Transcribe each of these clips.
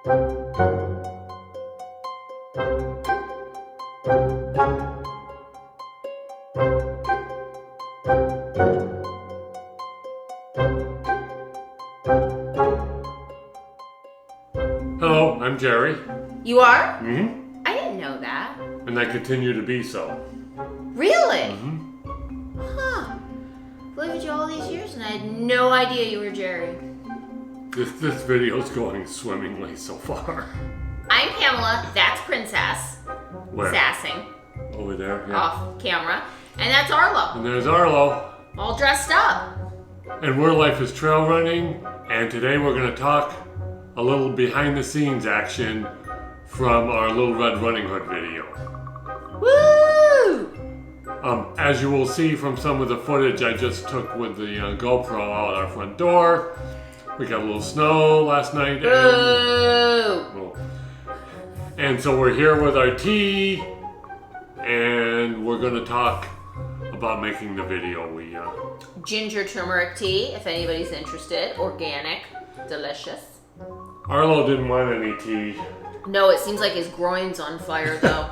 Hello, I'm Jerry. You are? Mm-hmm. I didn't know that. And I continue to be so. Really? Mm-hmm. Huh. I've lived with you all these years and I had no idea you were Jerry. This video's going swimmingly so far. I'm Pamela, that's Princess. Where? Sassing. Over there, yeah. Off camera. And that's Arlo. And there's Arlo. All dressed up. And we're Life is Trail Running. And today we're going to talk a little behind the scenes action from our Little Red Running Hood video. Woo! As you will see from some of the footage I just took with the GoPro out our front door, we got a little snow last night. And so we're here with our tea, and we're going to talk about making the video. Ginger turmeric tea, if anybody's interested. Organic. Delicious. Arlo didn't want any tea. No, it seems like his groin's on fire, though.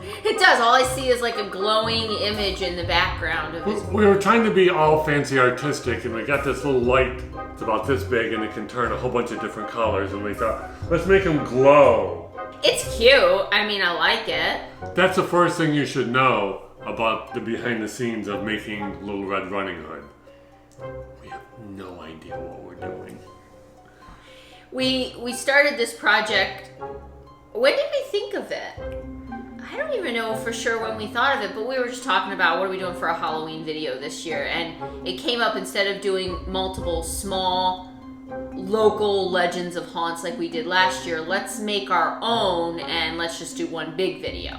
It does. All I see is like a glowing image in the background of his... We were trying to be all fancy artistic, and we got this little light. It's about this big, and it can turn a whole bunch of different colors, and we thought, let's make him glow. It's cute. I mean, I like it. That's the first thing you should know about the behind the scenes of making Little Red Running Hood. We have no idea what we're doing. We started this project. When did we think of it? I don't even know for sure when we thought of it, but we were just talking about what are we doing for a Halloween video this year, and it came up, instead of doing multiple small local legends of haunts like we did last year, let's make our own and let's just do one big video,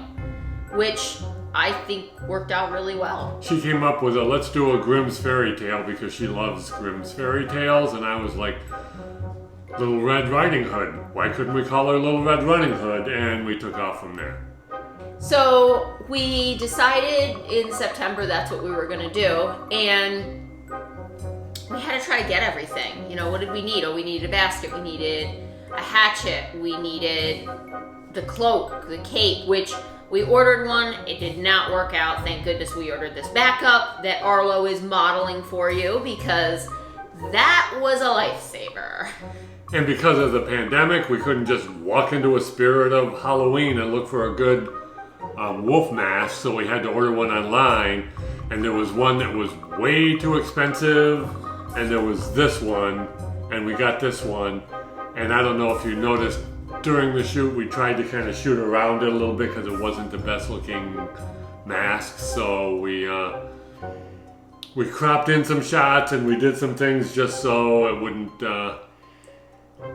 which I think worked out really well. She came up with let's do a Grimm's fairy tale because she loves Grimm's fairy tales, and I was like, Little Red Riding Hood. Why couldn't we call her Little Red Running Hood? And we took off from there. So we decided in September that's what we were going to do, and we had to try to get everything. You know, what did we need? Oh, we needed a basket, we needed a hatchet, we needed the cloak, the cape, which we ordered one. It did not work out. Thank goodness we ordered this backup that Arlo is modeling for you, because that was a lifesaver. And because of the pandemic, we couldn't just walk into a spirit of Halloween and look for a good wolf mask, so we had to order one online, and there was one that was way too expensive, and there was this one, and we got this one. And I don't know if you noticed, during the shoot we tried to kind of shoot around it a little bit because it wasn't the best looking mask, so we cropped in some shots and we did some things just so it wouldn't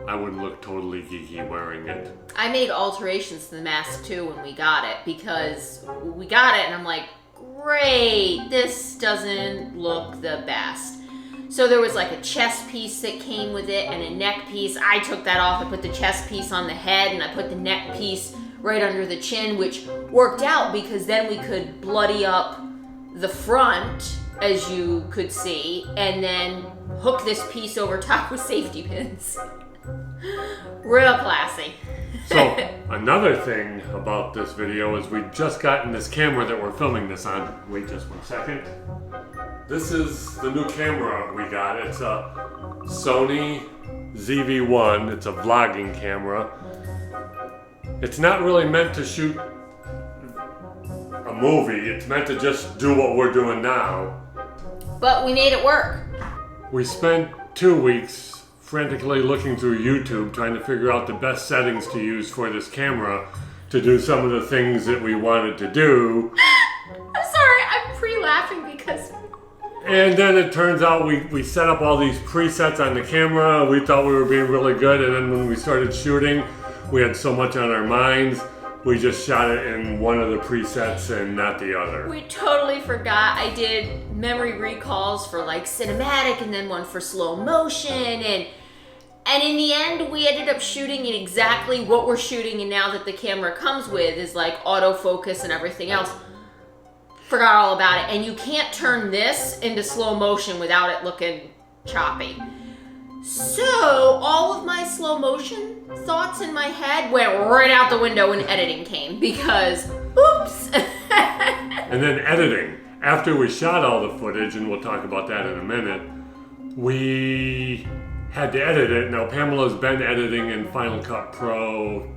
I wouldn't look totally geeky wearing it. I made alterations to the mask too when we got it, because we got it and I'm like, great, this doesn't look the best. So there was like a chest piece that came with it and a neck piece. I took that off. I put the chest piece on the head and I put the neck piece right under the chin, which worked out because then we could bloody up the front, as you could see, and then hook this piece over top with safety pins. Real classy. So another thing about this video is we've just gotten this camera that we're filming this on. Wait just 1 second. This is the new camera we got. It's a Sony ZV-1. It's a vlogging camera. It's not really meant to shoot a movie. It's meant to just do what we're doing now. But we made it work. We spent 2 weeks frantically looking through YouTube trying to figure out the best settings to use for this camera to do some of the things that we wanted to do. I'm sorry, I'm pre-laughing because... And then it turns out we set up all these presets on the camera. We thought we were being really good, and then when we started shooting, we had so much on our minds, we just shot it in one of the presets and not the other. We totally forgot. I did memory recalls for like cinematic and then one for slow motion, and in the end we ended up shooting in exactly what we're shooting, and now that the camera comes with is like autofocus and everything else. Forgot all about it, and you can't turn this into slow motion without it looking choppy. So all of my slow motion thoughts in my head went right out the window when editing came because, oops. And then editing. After we shot all the footage, and we'll talk about that in a minute, we had to edit it. Now Pamela's been editing in Final Cut Pro,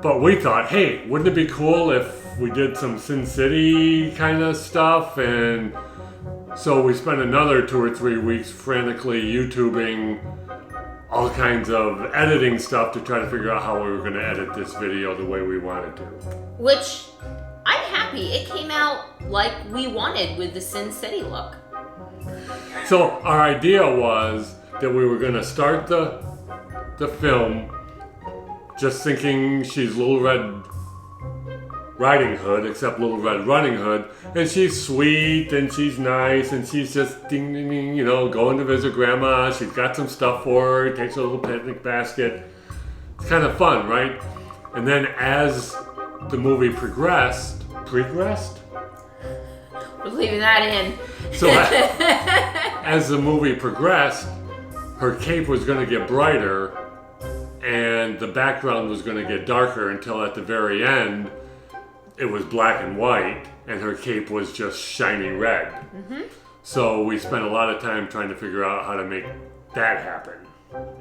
but we thought, hey, wouldn't it be cool if we did some Sin City kind of stuff? And so we spent another 2 or 3 weeks frantically YouTubing all kinds of editing stuff to try to figure out how we were going to edit this video the way we wanted to. Which, I'm happy. It came out like we wanted with the Sin City look. So our idea was that we were going to start the film just thinking she's Little Red Riding Hood, except Little Red Running Hood, and she's sweet and she's nice and she's just ding, ding, ding, going to visit grandma. She's got some stuff for her, takes a little picnic basket. It's kind of fun, right? And then as the movie progressed? We're leaving that in. So as the movie progressed, her cape was going to get brighter and the background was going to get darker until at the very end it was black and white and her cape was just shiny red. Mm-hmm. So we spent a lot of time trying to figure out how to make that happen.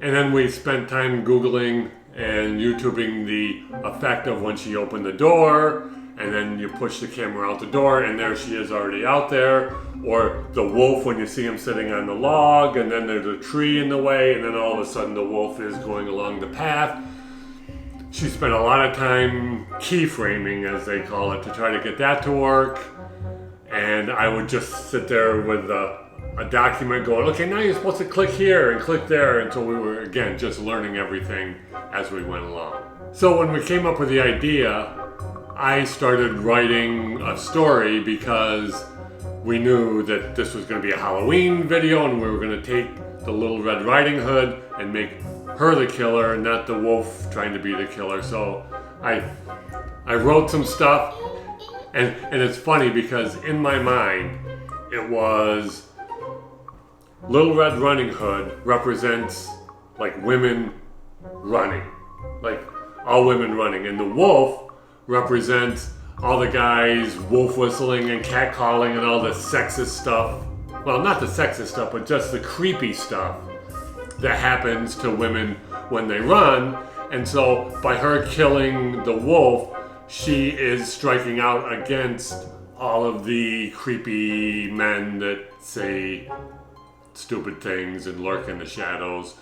And then we spent time Googling and YouTubing the effect of when she opened the door, and then you push the camera out the door and there she is already out there. Or the wolf when you see him sitting on the log, and then there's a tree in the way, and then all of a sudden the wolf is going along the path. She spent a lot of time keyframing, as they call it, to try to get that to work. And I would just sit there with a document going, okay, now you're supposed to click here and click there. And so we were, again, just learning everything as we went along. So when we came up with the idea, I started writing a story because we knew that this was going to be a Halloween video and we were going to take the Little Red Riding Hood and make her the killer, not the wolf trying to be the killer. So I wrote some stuff, and it's funny because in my mind it was Little Red Running Hood represents like women running, like all women running, and the wolf represents all the guys wolf whistling and cat calling and all the sexist stuff. Well, not the sexist stuff, but just the creepy stuff that happens to women when they run. And so by her killing the wolf, she is striking out against all of the creepy men that say stupid things and lurk in the shadows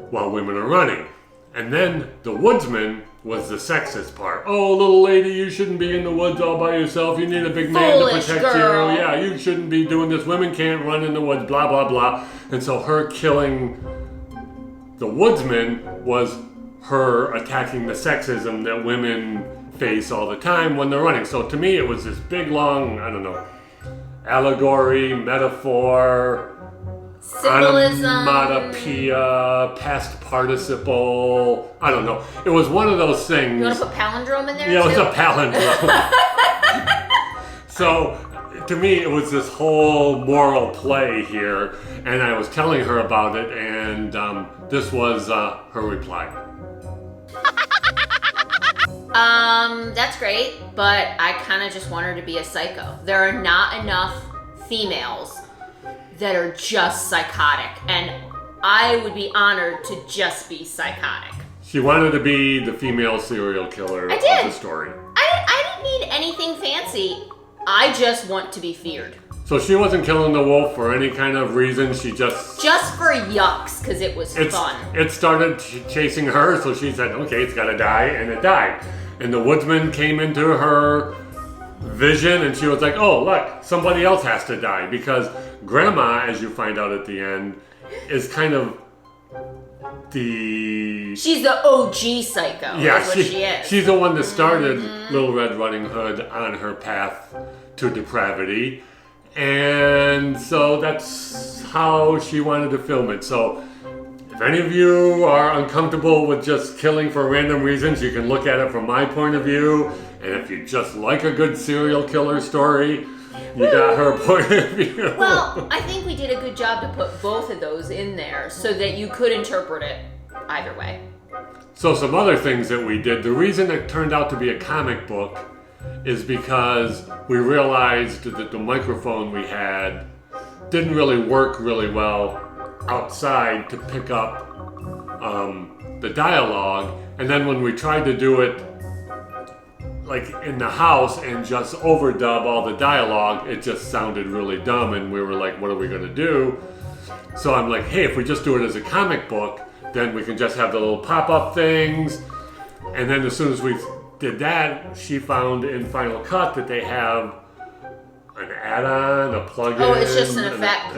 while women are running. And then the woodsman was the sexist part. Oh, little lady, you shouldn't be in the woods all by yourself. You need a big man to protect girl. you. Yeah, you shouldn't be doing this. Women can't run in the woods, blah, blah, blah. And so her killing the woodsman was her attacking the sexism that women face all the time when they're running. So to me, it was this big, long, allegory, metaphor, symbolism, onomatopoeia, past participle. I don't know. It was one of those things. You want to put palindrome in there? Yeah, too? it was a palindrome. So to me, it was this whole moral play here, and I was telling her about it, and this was her reply. That's great, but I kind of just want her to be a psycho. There are not enough females that are just psychotic, and I would be honored to just be psychotic. She wanted to be the female serial killer of the story. I didn't need anything fancy. I just want to be feared. So she wasn't killing the wolf for any kind of reason. She just for yucks, because it was fun. It started chasing her, so she said, okay, it's got to die, and it died. And the woodsman came into her vision, and she was like, oh, look, somebody else has to die, because Grandma, as you find out at the end, is kind of She's the OG psycho. Yeah, is what she is. She's the one that started Little Red Riding Hood on her path to depravity. And so that's how she wanted to film it. So if any of you are uncomfortable with just killing for random reasons, you can look at it from my point of view. And if you just like a good serial killer story, You got her point of view. Well, I think we did a good job to put both of those in there so that you could interpret it either way. So some other things that we did. The reason it turned out to be a comic book is because we realized that the microphone we had didn't really work really well outside to pick up the dialogue. And then when we tried to do it like in the house and just overdub all the dialogue, it just sounded really dumb, and we were like, what are we gonna do? So I'm like, hey, if we just do it as a comic book, then we can just have the little pop-up things. And then as soon as we did that, she found in Final Cut that they have an add-on, a plugin. Oh, it's just an effect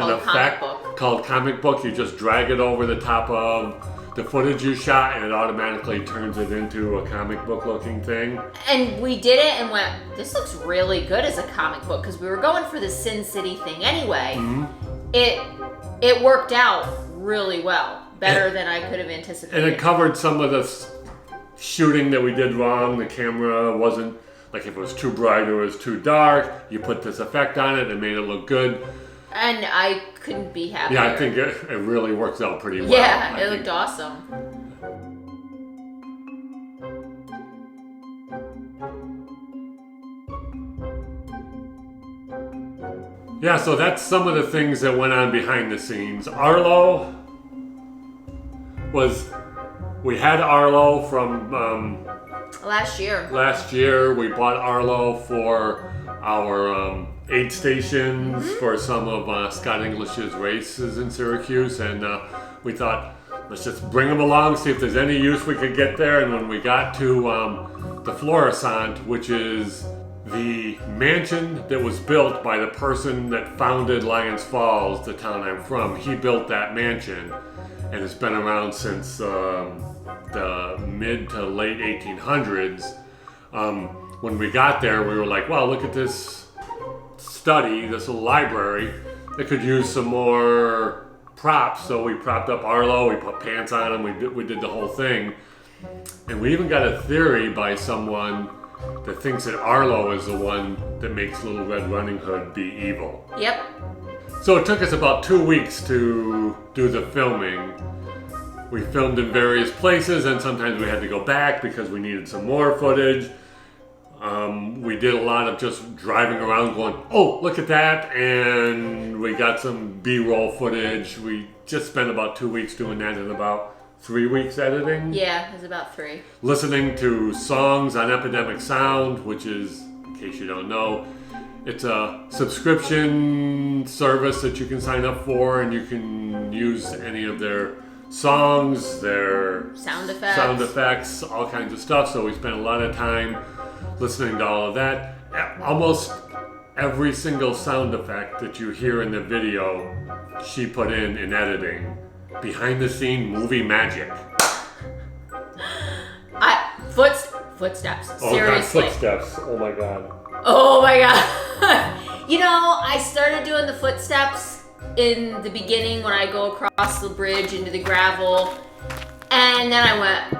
called Comic Book. You just drag it over the top of the footage you shot, and it automatically turns it into a comic book looking thing. And we did it and went, this looks really good as a comic book, because we were going for the Sin City thing anyway. Mm-hmm. It worked out really well, better than I could have anticipated. And it covered some of the shooting that we did wrong. The camera wasn't, like if it was too bright or it was too dark, you put this effect on it and made it look good. And I couldn't be happier. Yeah, I think it really works out pretty well. Yeah, it looked awesome. Yeah, so that's some of the things that went on behind the scenes. Arlo we had Arlo from Last year. Last year, we bought Arlo for our aid stations for some of Scott English's races in Syracuse, and we thought, let's just bring them along, see if there's any use we could get there. And when we got to the Florissant, which is the mansion that was built by the person that founded Lyons Falls, the town I'm from, he built that mansion, and it's been around since the mid to late 1800s. When we got there, we were like, wow, look at this study, this little library. It could use some more props. So we propped up Arlo, we put pants on him, we did the whole thing. And we even got a theory by someone that thinks that Arlo is the one that makes Little Red Riding Hood be evil. Yep. So it took us about 2 weeks to do the filming. We filmed in various places, and sometimes we had to go back because we needed some more footage. We did a lot of just driving around going, oh, look at that, and we got some B-roll footage. We just spent about 2 weeks doing that and about 3 weeks editing. Yeah, it was about 3. Listening to songs on Epidemic Sound, which is, in case you don't know, it's a subscription service that you can sign up for, and you can use any of their songs, their sound effects, all kinds of stuff. So we spent a lot of time listening to all of that. Almost every single sound effect that you hear in the video, she put in editing. Behind the scene movie magic. Footsteps. Seriously. God, footsteps. Oh my god. Oh my god. You know, I started doing the footsteps in the beginning when I go across the bridge into the gravel. And then I went,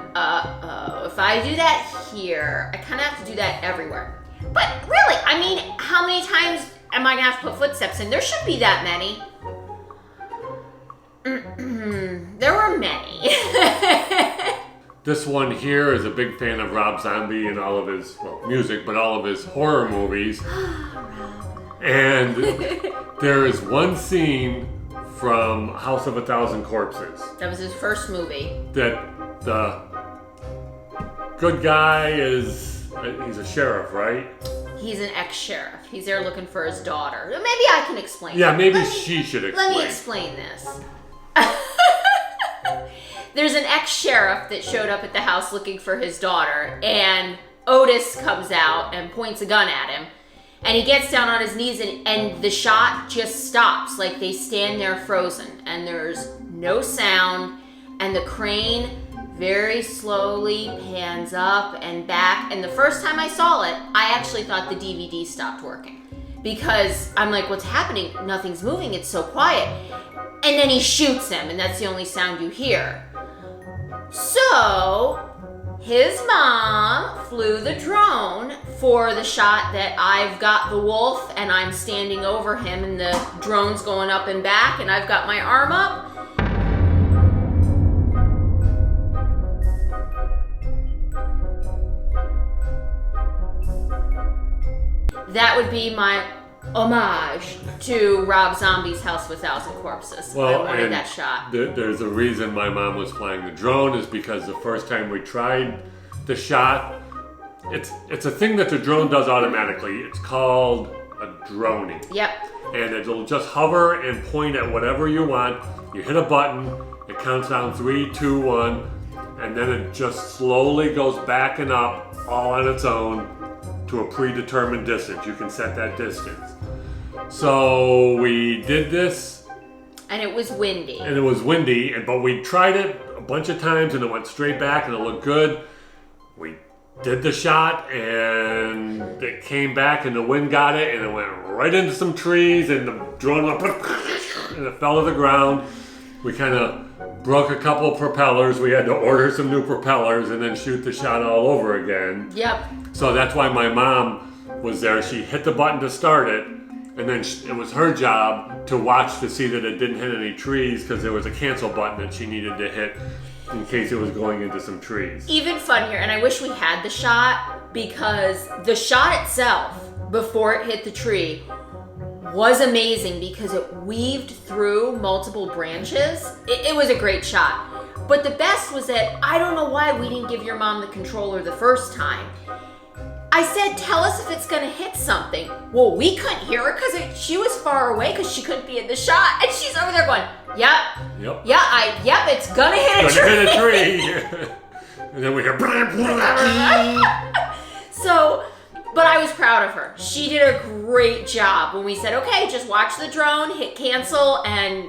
if I do that here, I kind of have to do that everywhere. But really, I mean, how many times am I going to have to put footsteps in? There shouldn't be that many. There were many. This one here is a big fan of Rob Zombie and all of his music, but all of his horror movies. And there is one scene from House of a Thousand Corpses. That was his first movie. That the good guy he's a sheriff, right? He's an ex-sheriff. He's there looking for his daughter. Maybe I can explain. Yeah, maybe she should explain. Let me explain this. There's an ex-sheriff that showed up at the house looking for his daughter, and Otis comes out and points a gun at him, and he gets down on his knees, and the shot just stops. Like, they stand there frozen, and there's no sound, and the crane very slowly pans up and back. And the first time I saw it, I actually thought the DVD stopped working, because I'm like, what's happening? Nothing's moving, it's so quiet. And then he shoots him, and that's the only sound you hear. So His mom flew the drone for the shot that I've got the wolf and I'm standing over him and the drone's going up and back and I've got my arm up. That would be my homage to Rob Zombie's House with 1,000 Corpses. I wanted that shot. There's a reason my mom was flying the drone is because the first time we tried the shot, it's a thing that the drone does automatically. It's called a droning. Yep. And it'll just hover and point at whatever you want. You hit a button, it counts down 3, 2, 1, and then it just slowly goes back and up all on its own to a predetermined distance. You can set that distance. So we did this. And it was windy. But we tried it a bunch of times and it went straight back and it looked good. We did the shot and it came back and the wind got it and it went right into some trees and the drone went and it fell to the ground. We kind of broke a couple of propellers. We had to order some new propellers and then shoot the shot all over again. Yep. So that's why my mom was there. She hit the button to start it, and then it was her job to watch to see that it didn't hit any trees because there was a cancel button that she needed to hit in case it was going into some trees. Even funnier, and I wish we had the shot because the shot itself, before it hit the tree, was amazing because it weaved through multiple branches. It was a great shot. But the best was that I don't know why we didn't give your mom the controller the first time. I said, tell us if it's gonna hit something. Well, we couldn't hear her because she was far away because she couldn't be in the shot. And she's over there going, yep, it's gonna hit a tree. And then we hear, So, but I was proud of her. She did a great job when we said, okay, just watch the drone, hit cancel, and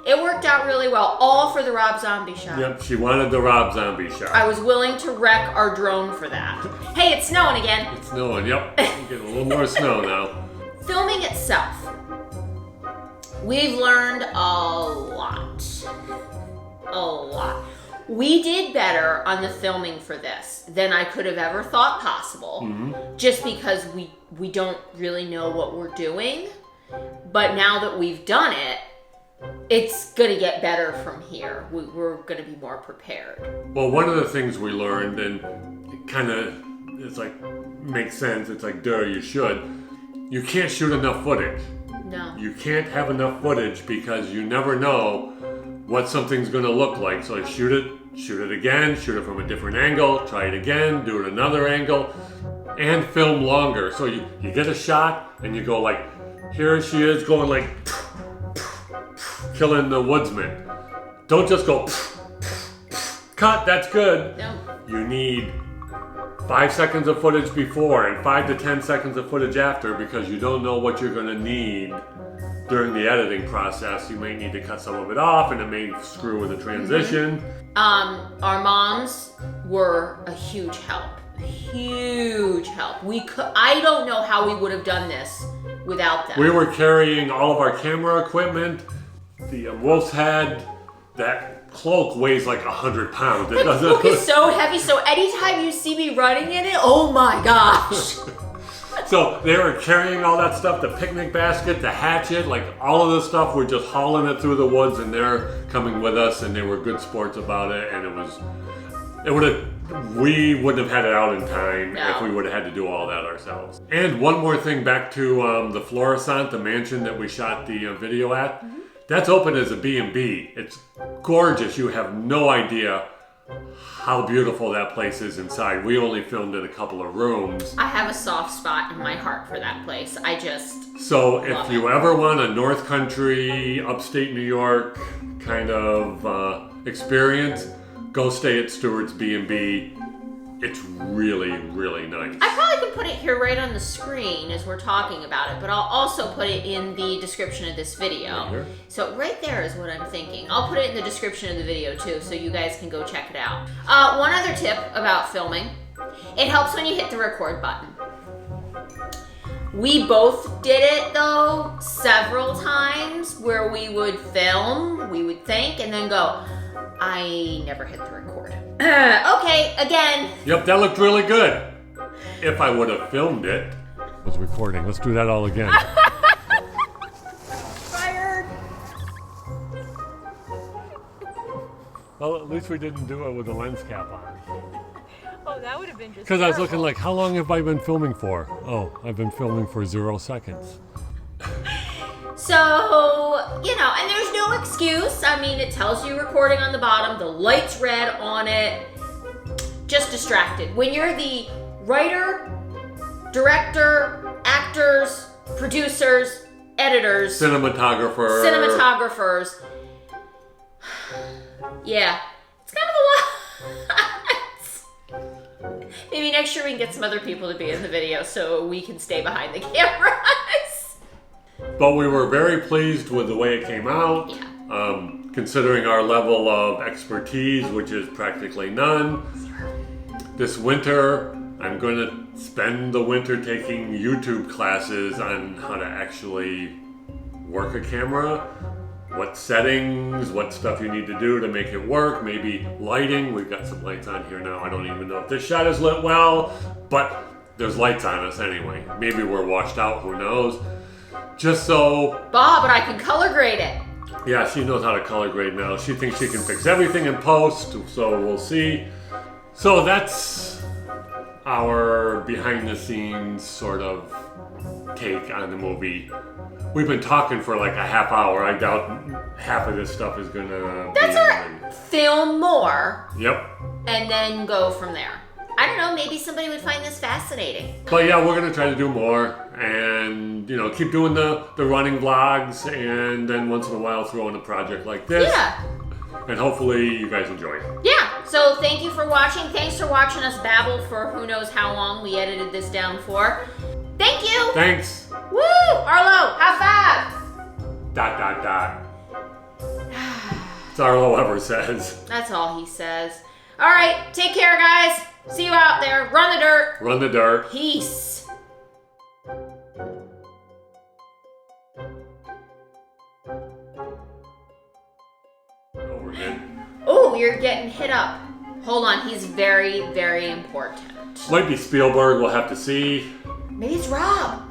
it worked out really well, all for the Rob Zombie shot. Yep, she wanted the Rob Zombie shot. I was willing to wreck our drone for that. Hey, it's snowing again. It's snowing, yep. We're getting a little more snow now. Filming itself. We've learned a lot. A lot. We did better on the filming for this than I could have ever thought possible, just because we don't really know what we're doing. But now that we've done it, it's gonna get better from here. We're gonna be more prepared. Well, one of the things we learned, and it kind of, it's like, makes sense, it's like, duh, you should. You can't shoot enough footage. No. You can't have enough footage because you never know what something's gonna look like. So shoot it again, shoot it from a different angle, try it again, do it another angle, and film longer. So you get a shot and you go like, here she is going like, killing the woodsman. Don't just go, cut, that's good. No. You need 5 seconds of footage before and 5 to 10 seconds of footage after because you don't know what you're gonna need during the editing process. You may need to cut some of it off and it may screw with the transition. Our moms were a huge help. Huge help. I don't know how we would have done this without them. We were carrying all of our camera equipment. The wolf's head, that cloak weighs like 100 pounds. It That cloak is so heavy, so anytime you see me running in it, oh my gosh. So they were carrying all that stuff, the picnic basket, the hatchet, like all of this stuff. We're just hauling it through the woods and they're coming with us and they were good sports about it. And we wouldn't have had it out in time if we would have had to do all that ourselves. And one more thing back to the Florissant, the mansion that we shot the video at. That's open as a B&B. It's gorgeous. You have no idea how beautiful that place is inside. We only filmed in a couple of rooms. I have a soft spot in my heart for that place. So if you ever want a North Country, upstate New York kind of experience, go stay at Stewart's B&B. It's really, really nice. I probably could put it here right on the screen as we're talking about it, but I'll also put it in the description of this video. Right, so right there is what I'm thinking. I'll put it in the description of the video too, so you guys can go check it out. One other tip about filming. It helps when you hit the record button. We both did it though several times where we would film, we would think, and then go, I never hit the record. Okay, again. Yep, that looked really good. If I would have filmed it. It was recording. Let's do that all again. Fired. Well, at least we didn't do it with the lens cap on. Oh, that would have been just Because I was looking like, how long have I been filming for? Oh, I've been filming for 0 seconds. So, you know, and there's no excuse. I mean, it tells you recording on the bottom, the light's red on it. Just distracted. When you're the writer, director, actors, producers, editors, cinematographers. Yeah, it's kind of a lot. Maybe next year we can get some other people to be in the video so we can stay behind the cameras. But we were very pleased with the way it came out. Yeah. Considering our level of expertise, which is practically none. This winter, I'm going to spend the winter taking YouTube classes on how to actually work a camera, what settings, what stuff you need to do to make it work, maybe lighting. We've got some lights on here now. I don't even know if this shot is lit well, but there's lights on us anyway. Maybe we're washed out, who knows. Just so... But I can color grade it. Yeah, she knows how to color grade now. She thinks she can fix everything in post, so we'll see. So that's our behind the scenes sort of take on the movie. We've been talking for like a half hour. I doubt half of this stuff is gonna That's alright. Film more. Yep. And then go from there. I don't know, maybe somebody would find this fascinating. But yeah, we're gonna try to do more and, you know, keep doing the running vlogs and then once in a while throw in a project like this. Yeah. And hopefully you guys enjoy it. Yeah, so thank you for watching. Thanks for watching us babble for who knows how long we edited this down for. Thank you. Thanks. Woo! Arlo, high five. ... That's Arlo ever says. That's all he says. All right, take care, guys. See you out there. Run the dirt. Run the dirt. Peace. Over again. Oh, you're getting hit up. Hold on, he's very, very important. Might be Spielberg, we'll have to see. Maybe it's Rob.